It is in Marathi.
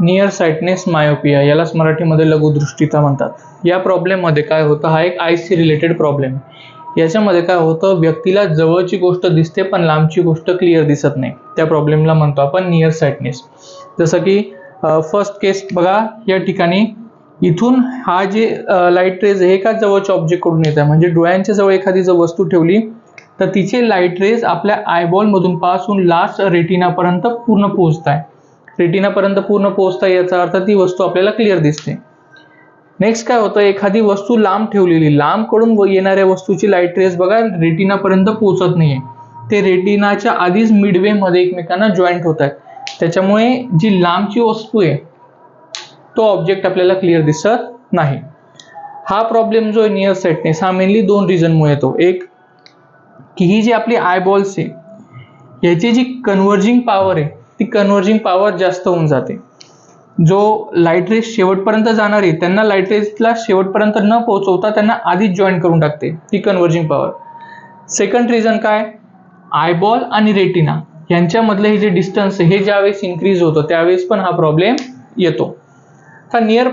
नियर साइटनेस मायोपिया, यालाच मराठीमध्ये लघुदृष्टीता म्हणतात. या प्रॉब्लेममध्ये काय होतं, हा एक आयसी रिलेटेड प्रॉब्लेम. याच्यामध्ये काय होतं, व्यक्तीला जवळची गोष्ट दिसते पण लांबची गोष्ट क्लिअर दिसत नाही. त्या प्रॉब्लेमला म्हणतो आपण नियर साइटनेस. जसं की फर्स्ट केस बघा, या ठिकाणी इथून हा जे लाईट रेज हे का जवळच्या ऑब्जेक्ट कडून येत आहे, म्हणजे डोळ्यांच्या जवळ एखादी जर वस्तू ठेवली तर तिचे लाईट रेज आपल्या आयबॉल मधून पासून लास्ट रेटिनापर्यंत पूर्ण पोहोचत आहे. रेटिनापर्यंत पूर्ण पोहोचता याचा अर्थ ती वस्तू आपल्याला क्लिअर दिसते. नेक्स्ट काय होतं, एखादी वस्तू लांब ठेवलेली, लांब कडून येणाऱ्या वस्तूची लाईट रेज बघा रेटिनापर्यंत पोहोचत नाहीये. ते रेटिनाच्या आधीच मिडवे मध्ये एकमेकांना जॉईंट होत आहेत. त्याच्यामुळे जी लांबची वस्तू आहे तो ऑब्जेक्ट आपल्याला क्लिअर दिसत नाही. हा प्रॉब्लेम जो आहे नियर साइटनेस, हा मेनली दोन रिझनमुळे येतो. एक की ही जी आपली आयबॉल्स आहे याची जी कन्व्हर्जिंग पॉवर आहे ती कन्व्हर्जिंग पॉवर जास्त होऊन जाते. जो लाईट रेज शेवटपर्यंत जाणार आहे त्यांना लाईट रेजला शेवटपर्यंत न पोहोचवता त्यांना आधीच जॉईन करून टाकते ती कन्व्हर्जिंग पॉवर. सेकंड रिझन काय, आयबॉल आणि रेटिना यांच्यामधले हे जे डिस्टन्स आहे हे ज्यावेळेस इन्क्रीज होतं त्यावेळेस पण हा प्रॉब्लेम येतो. तर नियर